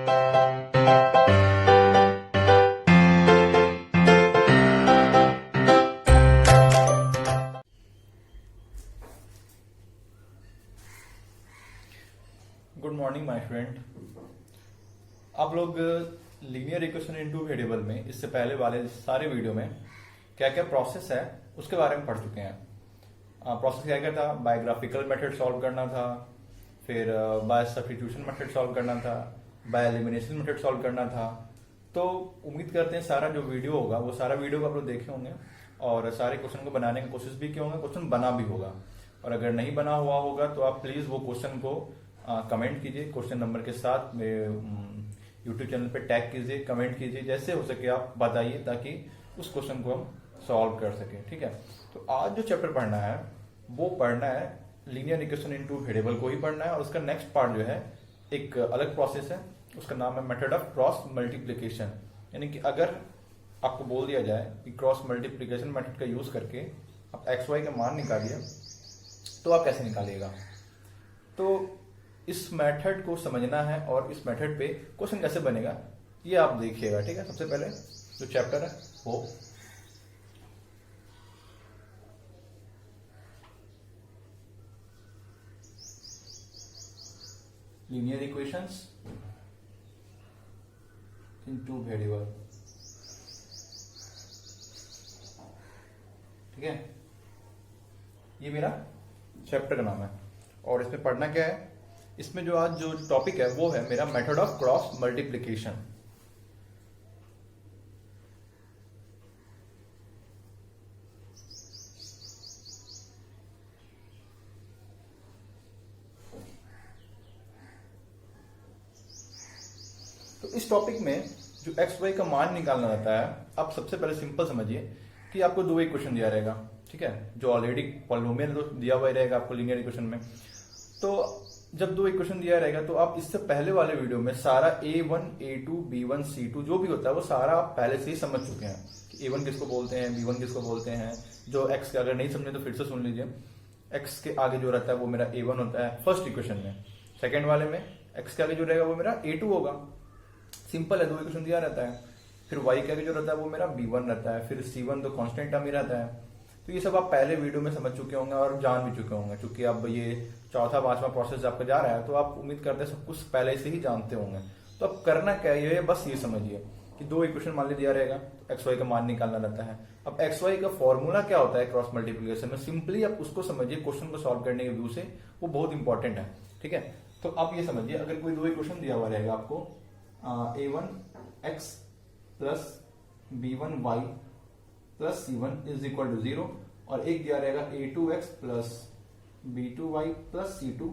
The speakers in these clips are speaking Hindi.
Good morning my friend. आप लोग लीनियर इक्वेशन इनटू वेरिएबल में इससे पहले वाले सारे वीडियो में क्या क्या प्रोसेस है उसके बारे में पढ़ चुके हैं। प्रोसेस क्या क्या था? बायोग्राफिकल मेथड सॉल्व करना था, फिर बाय सब्स्टिट्यूशन मेथड सॉल्व करना था, बाय एलिमिनेशन मेथड सॉल्व करना था। तो उम्मीद करते हैं सारा जो वीडियो होगा वो सारा वीडियो आप लोग देखे होंगे और सारे क्वेश्चन को बनाने की कोशिश भी किए होंगे, क्वेश्चन बना भी होगा। और अगर नहीं बना हुआ होगा तो आप प्लीज वो क्वेश्चन को कमेंट कीजिए, क्वेश्चन नंबर के साथ मेरे यूट्यूब चैनल पे टैग कीजिए, कमेंट कीजिए, जैसे हो सके आप बताइए ताकि उस क्वेश्चन को हम सॉल्व कर सके। ठीक है, तो आज जो चैप्टर पढ़ना है वो पढ़ना है लीनियर इक्वेशन इनटू वेरिएबल को ही पढ़ना है। और उसका नेक्स्ट पार्ट जो है एक अलग प्रोसेस है, उसका नाम है मेथड ऑफ क्रॉस मल्टीप्लीकेशन। यानी कि अगर आपको बोल दिया जाए कि क्रॉस मल्टीप्लीकेशन मेथड का यूज करके आप एक्स वाई का मान निकालिए तो आप कैसे निकालिएगा। तो इस मेथड को समझना है और इस मेथड पे क्वेश्चन कैसे बनेगा ये आप देखिएगा। ठीक है, सबसे पहले जो चैप्टर है वो लीनियर इक्वेशंस इनटू वेरिएबल। ठीक है, ये मेरा चैप्टर का नाम है और इसमें पढ़ना क्या है, इसमें जो आज जो टॉपिक है वो है मेरा मेथड ऑफ क्रॉस मल्टीप्लीकेशन। तो इस टॉपिक में जो एक्स वाई का मान निकालना रहता है, आप सबसे पहले सिंपल समझिए कि आपको दो इक्वेशन दिया रहेगा। ठीक है, जो ऑलरेडी पॉलिनोमियल दिया हुआ ही रहेगा आपको लीनियर इक्वेशन में। तो जब दो इक्वेशन दिया रहेगा तो आप इससे पहले वाले वीडियो में सारा A1, A2, B1, C2 जो भी होता है वो सारा आप पहले से ही समझ चुके हैं कि A1 किसको बोलते हैं, B1 किसको बोलते हैं। जो x के अगर नहीं समझे तो फिर से सुन लीजिए, x के आगे जो रहता है वो मेरा A1 होता है फर्स्ट इक्वेशन में। सेकेंड वाले में x के आगे जो रहेगा वो मेरा A2 होगा। सिंपल है, दो इक्वेशन दिया रहता है। फिर y के आगे जो रहता है वो मेरा B1 रहता है, फिर C1 तो कॉन्स्टेंट टर्म ही रहता है। तो ये सब आप पहले वीडियो में समझ चुके होंगे और जान भी चुके होंगे। चूंकि अब ये चौथा पांचवा प्रोसेस आपका जा रहा है तो आप उम्मीद करते हैं सब कुछ पहले से ही जानते होंगे। तो अब करना क्या है, बस ये समझिए कि दो इक्वेशन मान ली दिया रहेगा, एक्स वाई का मान निकालना रहता है। अब एक्स वाई का फॉर्मूला क्या होता है क्रॉस मल्टीप्लीकेशन में, सिंपली आप उसको समझिए क्वेश्चन को सॉल्व करने के व्यू से, वो बहुत इंपॉर्टेंट है। ठीक है, तो आप ये समझिए अगर कोई दो इक्वेशन दिया हुआ रहेगा आपको A1x plus B1y plus C1 is equal to 0 और एक दिया रहेगा A2x plus B2y plus C2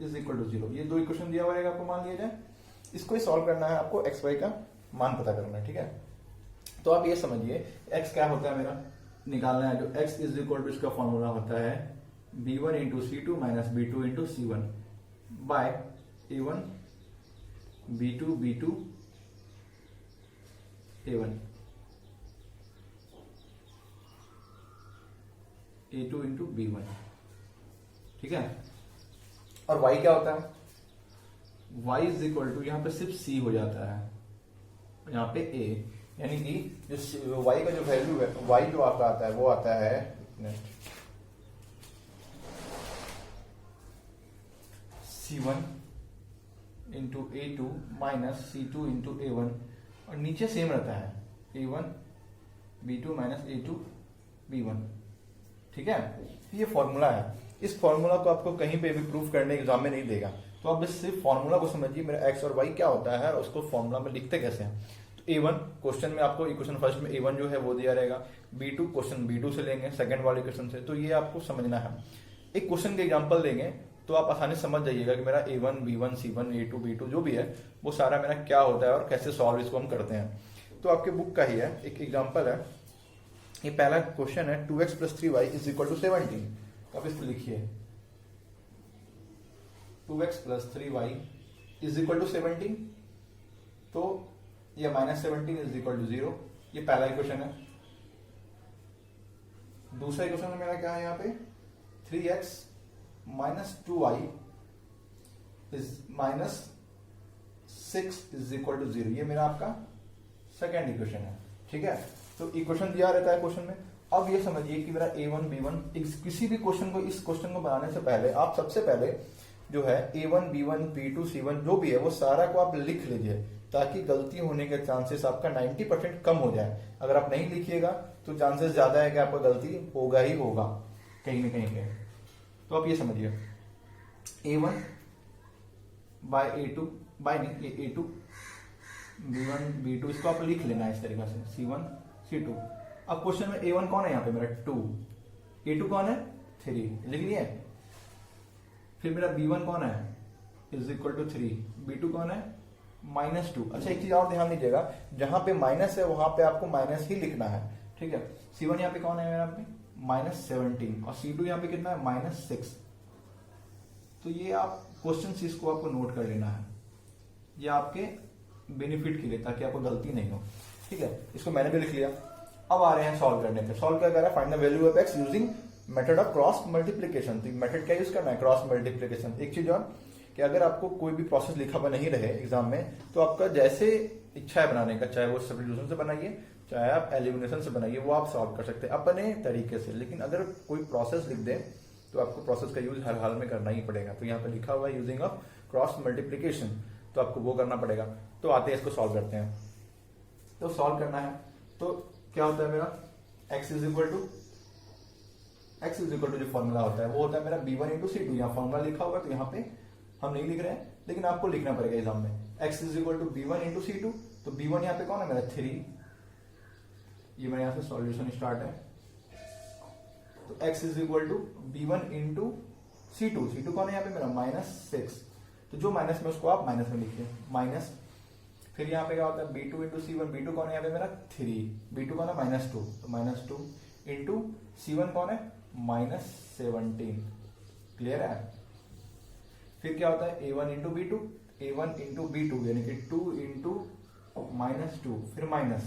is equal to 0। ये दो इक्वेशन दिया हुआ रहेगा आपको, मान लिया जाए। इसको ही सॉल्व करना है आपको, एक्स वाई का मान पता करना है। ठीक है, तो आप ये समझिए x क्या होता है मेरा निकालना है। जो x इज इक्वल टू इसका फॉर्मूला होता है B1 into C2 minus B2 into C1 by A1 B2 B2 A1 A2 into B1। ठीक है, और y क्या होता है, y इज इक्वल टू यहाँ पे सिर्फ c हो जाता है, यहाँ पे a, यानी कि जो y का जो वैल्यू है, y जो आपका आता है वो आता है C1 into A2 minus C2 into A1 और नीचे सेम रहता है A1 B2 minus A2 B1। ठीक है, ये फॉर्मूला है। इस फॉर्मूला को आपको कहीं पे भी प्रूफ करने एग्जाम में नहीं देगा, तो आप बस सिर्फ फॉर्मूला को समझिए मेरा एक्स और वाई क्या होता है और उसको फॉर्मूला में लिखते कैसे हैं। तो A1 क्वेश्चन में आपको इक्वेशन फर्स्ट में A1 जो है वो दिया रहेगा, B2 क्वेश्चन B2 से लेंगे सेकंड वाले क्वेश्चन से। तो ये आपको समझना है। एक क्वेश्चन के एग्जाम्पल देंगे तो आप आसानी से समझ जाइएगा कि मेरा A1 B1 C1 A2 B2 जो भी है वो सारा मेरा क्या होता है और कैसे सॉल्व इसको हम करते हैं। तो आपके बुक का ही है, एक एग्जाम्पल है। ये पहला क्वेश्चन है 2x plus 3y is equal to 17। तो आप इसको लिखिए 2x plus 3y is equal to 17। तो ये माइनस 17 इज इक्वल टू 0। ये पहला इक्वेशन है। दूसरा इक्वेशन मेरा क्या है यहाँ पे 3x minus 2y is minus 6 is equal to 0, ये मेरा आपका सेकेंड इक्वेशन है। ठीक है, तो इक्वेशन दिया रहता है क्वेश्चन में। अब ये समझिए कि मेरा A1 B1, किसी भी क्वेश्चन को, इस क्वेश्चन को बनाने से पहले आप सबसे पहले जो है A1 B1 P2 C1 जो भी है वो सारा को आप लिख लीजिए, ताकि गलती होने के चांसेस आपका 90% कम हो जाए। अगर आप नहीं लिखिएगा तो चांसेस ज्यादा है कि आपका गलती होगा ही होगा कहीं ना कहीं पे। तो आप ये समझिए A1 बाय A2 बाय नहीं A2 B1 B2, इसको आप लिख लेना इस तरीके से C1 C2। अब क्वेश्चन में A1 कौन है यहाँ पे मेरा 2, A2 कौन है 3, लिख लिए। फिर मेरा B1 कौन है इज इक्वल टू 3, B2 कौन है -2। अच्छा एक चीज और ध्यान दीजिएगा, जहां पे माइनस है वहां पे आपको माइनस ही लिखना है। ठीक है, C1 यहाँ पे कौन है मेरा पे -17 और C2 यहाँ पे कितना है -6। तो ये आप क्वेश्चन इसको आपको नोट कर लेना है, ये आपके बेनिफिट के लिए, ताकि आपको गलती नहीं हो। ठीक है, इसको मैंने भी लिख लिया। अब आ रहे हैं सॉल्व करने पे। सॉल्व क्या कर रहा है, find the value of x using method of cross multiplication. तो मेथड क्या यूज करना है, क्रॉस मल्टीप्लीकेशन। एक चीज और कि अगर आपको कोई भी प्रोसेस लिखा हुआ नहीं रहे एग्जाम में, तो आपका जैसे इच्छा है बनाने का, चाहे वो सब्स्टिट्यूशन से बनाइए चाहे आप एलिमिनेशन से बनाइए, वो आप सॉल्व कर सकते हैं अपने तरीके से। लेकिन अगर कोई प्रोसेस लिख दे तो आपको प्रोसेस का यूज हर हाल में करना ही पड़ेगा। तो यहाँ पे लिखा हुआ है यूजिंग ऑफ क्रॉस मल्टीप्लीकेशन, तो आपको वो करना पड़ेगा। तो आते हैं इसको सॉल्व करते हैं। तो सॉल्व करना है तो क्या होता है मेरा x इज इक्वल टू जो फॉर्मूला होता है वो होता है मेरा B1 इंटू C2। यहाँ फॉर्मूला लिखा होगा तो यहाँ पे हम नहीं लिख रहे हैं, लेकिन आपको लिखना पड़ेगा एग्जाम में। x is equal to B1 into C2, तो B1 यहाँ पे कौन है मेरा 3, ये मेरा यहाँ से सॉल्यूशन स्टार्ट है। तो x is equal to B1 into C2, C2 कौन है यहाँ पे मेरा -6, तो जो माइनस में उसको आप माइनस में लिखिए माइनस। फिर यहाँ पे क्या होता है B2 इंटू C1, B2 कौन है यहाँ पे मेरा 3, B2 कौन है -2, तो -2 इंटू C1 कौन है -17। क्लियर है। फिर क्या होता है A1 into B2, A1 into B2 यानी कि 2 इंटू -2, फिर minus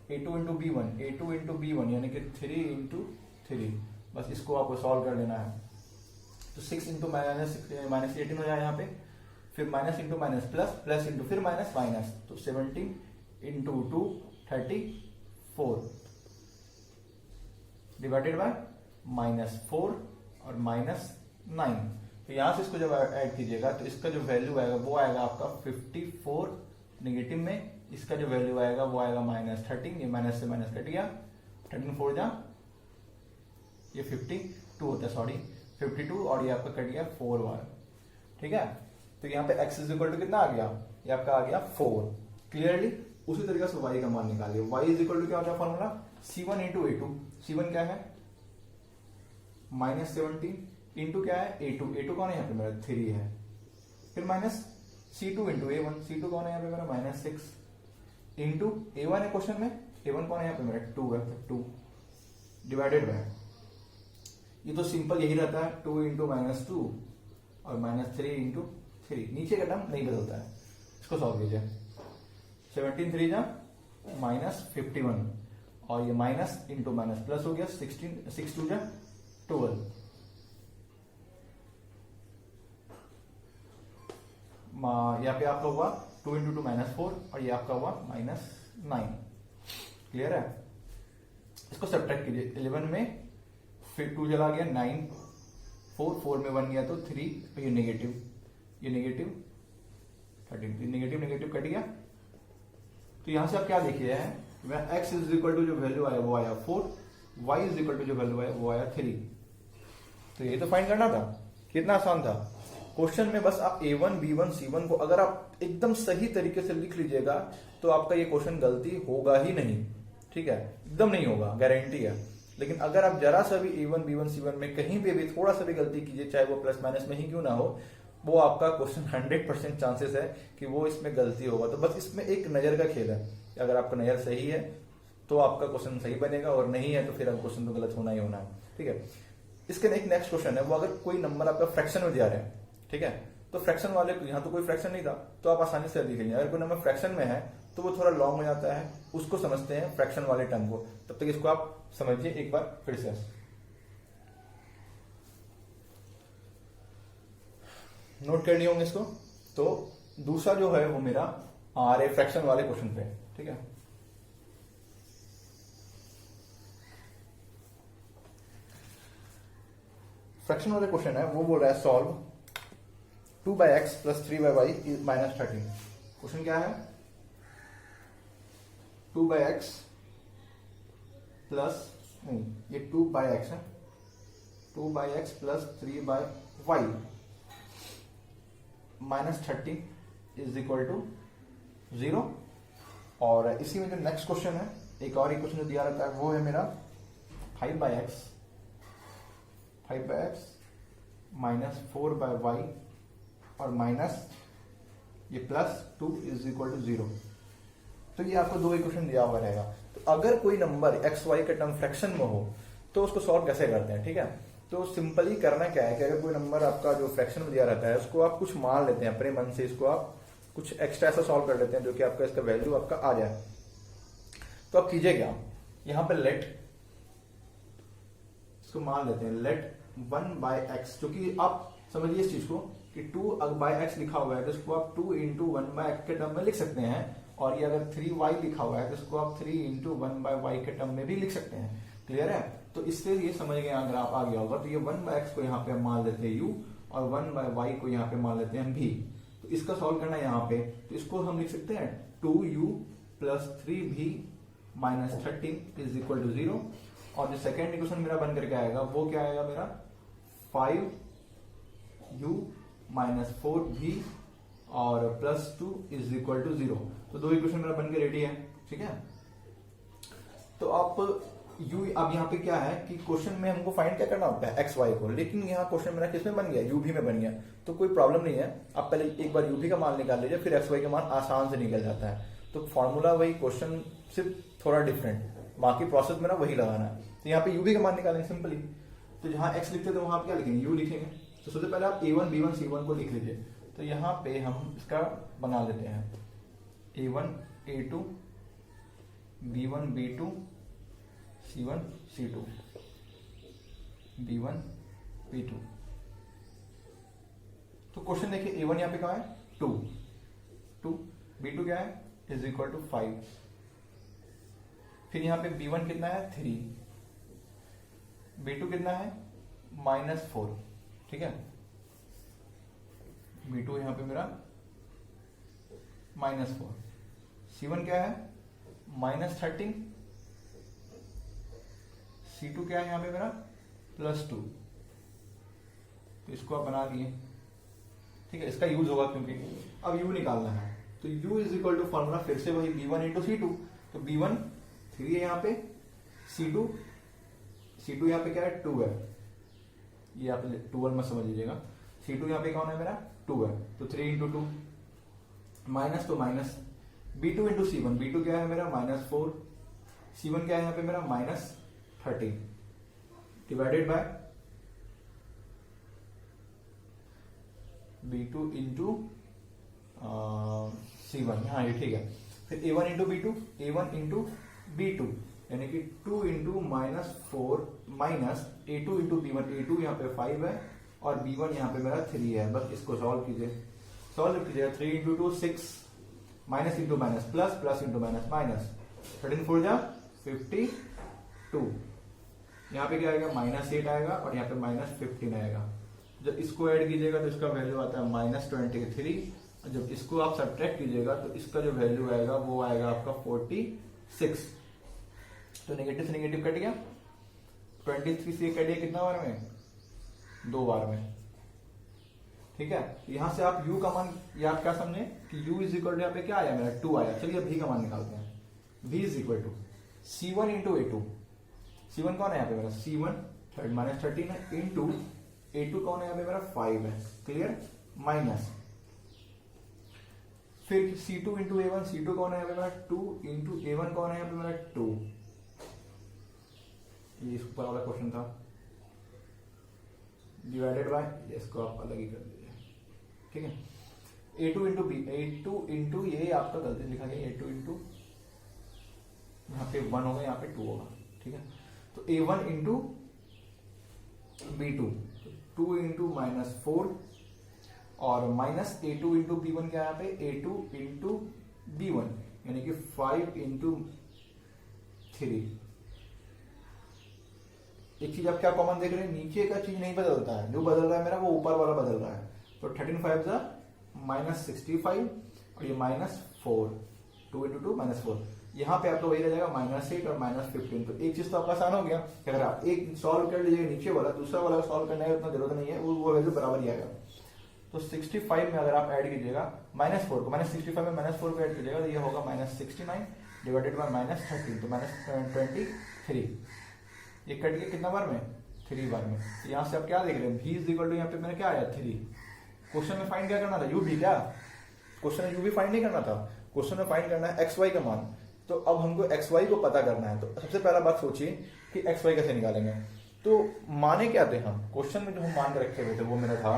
A2 into B1, A2 into B1 यानी कि 3 इंटू 3। बस इसको आपको सॉल्व कर लेना है। तो 6 इंटू -18 हो जाए यहाँ पे, फिर minus into minus plus, plus into फिर माइनस माइनस, तो 17 इंटू 2 34 डिवाइडेड बाय -4 और -9। तो यहां से इसको जब ऐड कीजिएगा तो इसका जो वैल्यू आएगा वो आएगा आपका 54 नेगेटिव में, इसका जो वैल्यू आएगा वो आएगा -13। ये माइनस से माइनस कट गया, 13 4 जा ये 52 होता है, सॉरी 52, और ये आपका कट गया 4 बार। ठीक है, तो यहाँ पे x इज इक्वल टू कितना आ गया, ये आपका आ गया 4। क्लियरली उसी तरीके से y का मान निकालिए। y इज इक्वल टू क्या होता है formula, C1 into A2। C1 क्या है -17 इंटू क्या है A2, A2 कौन है यहाँ पे मेरा 3 है, फिर minus C2 into A1, C2 कौन है यहाँ पे मेरा -6 इंटू A1 है क्वेश्चन में, A1 कौन है यहाँ पे मेरा 2 है, 2 डिवाइडेड बाय, ये तो सिंपल यही रहता है 2 इंटू -2 और -3 इंटू 3, नीचे का टर्म नहीं बदलता है। इसको सॉल्व कीजिए, 17 3 जा -51 और ये माइनस इंटू माइनस प्लस हो गया, 16 6 2 जा 12, यहाँ पे आपका हुआ 2 इंटू 2 -4 और ये आपका हुआ -9। क्लियर है। इसको सब्ट्रैक्ट कीजिए, 11 में फिर 2 चला गया 9, 4 में 1 गया तो 3, ये नेगेटिव 13, नेगेटिव नेगेटिव कट गया। तो यहां से आप क्या लिखिए है, x इज इक्वल टू जो वैल्यू आया वो आया 4, y इज इक्वल टू जो वैल्यू आया वो आया 3। तो ये तो फाइंड करना था, कितना आसान था। क्वेश्चन में बस आप A1 B1 C1 को अगर आप एकदम सही तरीके से लिख लीजिएगा तो आपका ये क्वेश्चन गलती होगा ही नहीं। ठीक है, एकदम नहीं होगा, गारंटी है। लेकिन अगर आप जरा सा भी A1 B1 C1 में कहीं पे भी थोड़ा सा भी गलती कीजिए, चाहे वो प्लस माइनस में ही क्यों ना हो, वो आपका क्वेश्चन 100% चांसेस है कि वो इसमें गलती होगा। तो बस इसमें एक नजर का खेल है, अगर आपका नजर सही है तो आपका क्वेश्चन सही बनेगा, और नहीं है तो फिर क्वेश्चन तो गलत होना ही होना है। ठीक है, इसके एक नेक्स्ट क्वेश्चन है, वो अगर कोई नंबर आपका फ्रैक्शन में दिया रहे हैं, ठीक है, तो फ्रैक्शन वाले यहाँ तो कोई फ्रैक्शन नहीं था तो आप आसानी से लिख लीजिए। अगर कोई नंबर फ्रैक्शन में है तो वो थोड़ा लॉन्ग हो जाता है, उसको समझते हैं फ्रैक्शन वाले टर्म को। तब तक इसको आप समझिए एक बार फिर से। नोट करनी होंगे इसको। तो दूसरा जो है वो मेरा आ रहे फ्रैक्शन वाले क्वेश्चन पे, ठीक है। फ्रैक्शन वाले क्वेश्चन है, वो बोल रहा है solve 2/x plus 3/y minus 13। Question क्या है? 2/x प्लस, नहीं ये 2/x है, 2/x plus 3/y minus 30 is equal to 0। और इसी में जो नेक्स्ट क्वेश्चन है, एक और क्वेश्चन जो दिया रहता है वो है मेरा 5/x माइनस 4/y और माइनस ये प्लस 2 इज इक्वल टू 0। तो ये आपको दो इक्वेशन दिया हुआ रहेगा। तो अगर कोई नंबर एक्स वाई का टर्म फ्रैक्शन में हो तो उसको सॉल्व कैसे करते हैं, ठीक है। तो सिंपली करना क्या है कि अगर कोई नंबर आपका जो फ्रैक्शन में दिया रहता है उसको आप कुछ मान लेते हैं अपने मन से, इसको आप कुछ एक्स्ट्रा ऐसा सॉल्व कर लेते हैं जो कि आपका इसका वैल्यू आपका आ जाए। तो आप कीजिए क्या, यहां पे लेट, इसको मान लेते हैं लेट 1/x, क्योंकि आप समझिए इस चीज को कि 2/x लिखा हुआ है तो इसको आप 2 इंटू 1/x के टर्म में लिख सकते हैं, और ये अगर 3y लिखा हुआ है तो इसको आप 3 इंटू 1/y के टर्म में भी लिख सकते हैं। क्लियर है? तो इससे ये समझ गए, अगर आप आ गया होगा तो ये 1/x को यहाँ पे मान लेते हैं u और 1/y को यहाँ पे मान लेते हैं v। तो इसका सॉल्व करना है यहाँ पे, तो इसको हम लिख सकते हैं 2u plus 3v minus 13 is equal to 0। और जो सेकेंड इक्वेशन मेरा बन करके आएगा वो क्या आएगा मेरा 5u माइनस 4v और प्लस 2 इज इक्वल टू 0। तो दो इक्वेशन मेरा बन के रेडी है, ठीक है। तो आप u, अब यहाँ पे क्या है कि क्वेश्चन में हमको फाइंड क्या करना होता है एक्स वाई को, लेकिन यहाँ क्वेश्चन मेरा किस में बन गया, u भी में बन गया। तो कोई प्रॉब्लम नहीं है, आप पहले एक बार u भी का मान निकाल लीजिए, फिर एक्स वाई का मान आसान से निकल जाता है। तो फॉर्मूला वही, क्वेश्चन सिर्फ थोड़ा डिफरेंट, बाकी प्रोसेस मेरा वही लगाना है। तो यहाँ पे u भी का मान निकालेंगे सिंपली। तो जहाँ x लिखते थे वहां पे क्या लिखेंगे, u लिखेंगे। तो सबसे पहले आप a1 b1 c1 को लिख लीजिए। तो यहाँ पे हम इसका बना लेते हैं a1 a2 b1 b2 c1 c2 b1 b2। तो क्वेश्चन देखिए a1 यहाँ पे कहाँ है 2 b2 क्या है इज इक्वल टू 5, फिर यहाँ पे b1 कितना है 3, b2 कितना है -4, ठीक है। b2 यहां पे मेरा -4, c1 क्या है -13, c2 क्या है यहां पे मेरा +2। तो इसको आप बना दिए, ठीक है। इसका यूज होगा क्योंकि अब u निकालना है, तो u is equal to formula फिर से वही b1 इंटू c2। तो b1 3 है यहाँ पे, c2 यहाँ पे क्या है 2 है, ये आप 12 में समझ लीजिएगा। c2 यहाँ पे कौन है मेरा 2 है, तो 3 इंटू 2 माइनस, तो minus b2 into c1, b2 क्या है मेरा -4, c1 क्या है यहाँ पे मेरा -13 divided by b2 into c1, हाँ ये ठीक है। फिर a1 into b2, a1 into b2 यानी कि 2 into -4 minus a2 into b1, a2 यहाँ पे 5 है और b1 यहाँ पे मेरा 3 है। बस इसको सॉल्व कीजिए, 3 into 2 6, minus into minus plus, plus into minus minus, 13 4 जा 52। यहाँ पे क्या आएगा -8 आएगा और यहाँ पे -15 आएगा। जब इसको ऐड कीजिएगा तो इसका वैल्यू आता है -23। जब इसको आप सब्ट्रैक्ट कीजिएगा तो इसका जो वैल्यू आएगा वो आएगा आपका 46। तो नेगेटिव से नेगेटिव कट गया, 23 से कट गया कितना बार में 2 बार में, ठीक है। यहां से आप u का मान, ये आप क्या समझे कि u इज इक्वल टू यहाँ पे क्या आया मेरा 2 आया। चलिए v का मान निकालते हैं, v is equal to c1 into a2, c1 कौन है यहाँ पे मेरा c1 -13 है, इंटू a2 कौन है यहाँ पे मेरा 5 है, क्लियर, माइनस फिर c2 इंटू a1, c2 कौन है यहाँ पे मेरा 2 इंटू a1 कौन है यहाँ पे मेरा 2। ये इस ऊपर वाला क्वेश्चन था, डिवाइडेड बाय, इसको आप अलग ही कर दीजिए, ठीक है। a2 into b, a2 into ये आपका गलती लिखा गया, a2 इंटू यहाँ पे 1 होगा, यहाँ पे 2 होगा, ठीक है। तो a1 इंटू b2, 2 इंटू -4 और माइनस A2 इंटू B1 क्या है यहाँ पे, A2 इंटू B1 यानी कि 5 इंटू 3। एक चीज आप क्या कॉमन देख रहे हैं, नीचे का चीज नहीं बदलता है, जो बदल रहा है मेरा वो ऊपर वाला बदल रहा है। तो 13 5 जा -65 और ये -4, 2 इंटू 2 -4। यहाँ पे आपका वही रह जाएगा -8 और -15। तो एक चीज तो आपका आसान हो गया कि अगर आप एक सॉल्व कर लीजिएगा नीचे वाला, दूसरा वाला सॉल्व करने की उतना जरूरत नहीं है, वो वैल्यू बराबर ही आएगा। तो 65 में अगर आप ऐड कीजिएगा -4 को, -65 में -4 को ऐड कीजिएगा तो ये होगा -69 डिवाइडेड बाय -13, तो -23। ये कट गया कितना बार में, 3 बार में। तो यहाँ से आप क्या देख रहे हैं, v इज इक्वल टू यहाँ पे मैंने क्या आया 3। क्वेश्चन में फाइंड क्या करना था, u भी, क्या क्वेश्चन में u भी फाइंड नहीं करना था, क्वेश्चन में फाइंड करना है xy का मान। तो अब हमको xy को पता करना है। तो सबसे पहला बात सोचिए कि xy कैसे निकालेंगे। तो माने क्या थे हम, क्वेश्चन में जो हम मान के रखे हुए थे वो मेरा था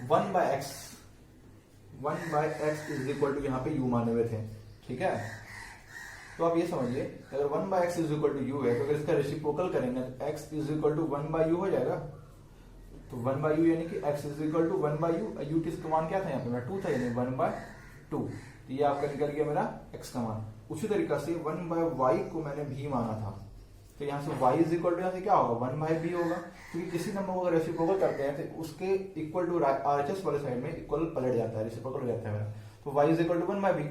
1/x इज इक्वल टू यहाँ पे u माने हुए थे, ठीक है। तो आप ये समझिए अगर 1/x is equal to u है, तो अगर इसका रेसिप्रोकल करेंगे तो x is equal to 1/u हो जाएगा। तो 1/u यानी कि x is equal to 1/u, u किसका मान क्या था यहाँ पे मेरा 2 था, यानी 1/2। तो ये आपका निकल गया मेरा x का मान। उसी तरीका से 1/y को मैंने v माना था, तो यहाँ से y इज इक्वल टू यहाँ से क्या होगा 1/b होगा, क्योंकि किसी नंबर को अगर रेसिप्रोकल करते हैं तो उसके इक्वल टू RHS वाले साइड में इक्वल पलट जाता है, रेसिप्रोकल हो जाता है मेरा। तो y is equal to 1/b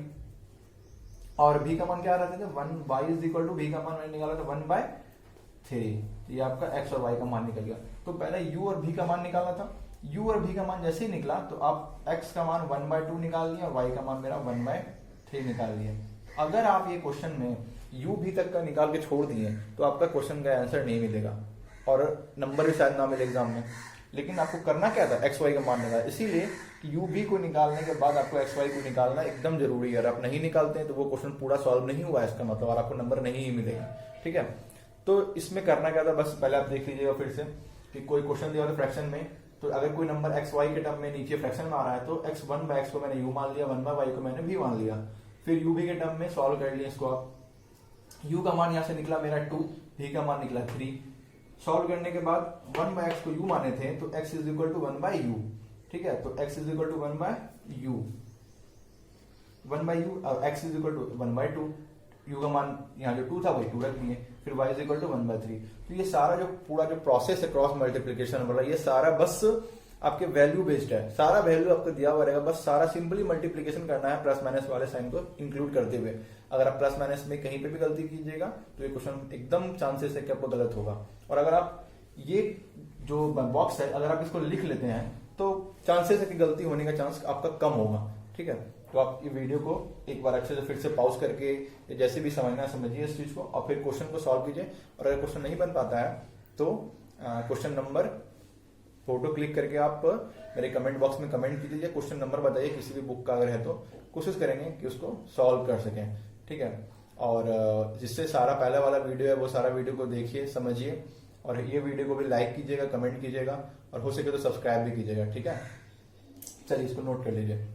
और v का मान क्या रहता है, y is equal to v का मान मैंने निकाला था 1/3। तो ये आपका x और y का मान निकल गया। तो पहले u और v का मान निकालना था, u और v का मान जैसे ही निकला तो आप x का मान 1/2 निकाल दिया, y का मान मेरा 1/3 निकाल दिया। अगर आप ये क्वेश्चन में u v तक का निकाल के छोड़ दिए तो आपका क्वेश्चन का आंसर नहीं मिलेगा और नंबर भी शायद ना मिले एग्जाम में। लेकिन आपको करना क्या था, एक्स वाई का मान निकालना, इसीलिए यू भी को निकालने के बाद आपको एक्स वाई को निकालना एकदम जरूरी है। अगर आप नहीं निकालते हैं तो वो क्वेश्चन पूरा सॉल्व नहीं हुआ है इसका मतलब, और आपको नंबर नहीं ही मिलेगा, ठीक है। तो इसमें करना क्या था, बस पहले आप देख लीजिएगा फिर से कि कोई क्वेश्चन दिया था फ्रैक्शन में, तो अगर कोई नंबर एक्स वाई के टर्म में नीचे फ्रैक्शन में आ रहा है तो एक्स 1/x को मैंने यू मान लिया, 1/y को मैंने भी मान लिया, फिर यू भी के टर्म में सॉल्व कर लिया इसको आप। यू का मान यहाँ से निकला मेरा 2, भी का मान निकला 3। सॉल्व करने के बाद 1/x को u माने थे तो x is equal to 1/u, ठीक है। तो x is equal to 1/u, 1/u और x is equal to 1/2। u का मान यहाँ जो 2 था वही 2 रख दिए, फिर y इज इक्वल टू 1/3। तो ये सारा जो पूरा जो प्रोसेस है क्रॉस मल्टीप्लीकेशन वाला, ये सारा बस आपके वैल्यू बेस्ड है, सारा वैल्यू आपको दिया हुआ रहेगा, बस सारा सिंपली मल्टीप्लीकेशन करना है प्लस माइनस वाले साइन को इंक्लूड करते हुए। अगर आप प्लस माइनस में कहीं पे भी गलती कीजिएगा तो ये क्वेश्चन एकदम चांसेस है कि आपको गलत होगा। और अगर आप ये जो बॉक्स है अगर आप इसको लिख लेते हैं तो चांसेस है कि गलती होने का चांस आपका कम होगा, ठीक है। तो आप ये वीडियो को एक बार अच्छे से फिर से पॉज करके जैसे भी समझना समझिए इस चीज को और फिर क्वेश्चन को सॉल्व कीजिए। और अगर क्वेश्चन नहीं बन पाता है तो क्वेश्चन नंबर फोटो क्लिक करके आप मेरे कमेंट बॉक्स में कमेंट कीजिए, क्वेश्चन नंबर बताइए किसी भी बुक का अगर है तो कोशिश करेंगे कि उसको सॉल्व कर सकें, ठीक है। और जिससे सारा पहले वाला वीडियो है वो सारा वीडियो को देखिए समझिए, और ये वीडियो को भी लाइक कीजिएगा, कमेंट कीजिएगा और हो सके तो सब्सक्राइब भी कीजिएगा, ठीक है। चलिए इसको नोट कर लीजिए।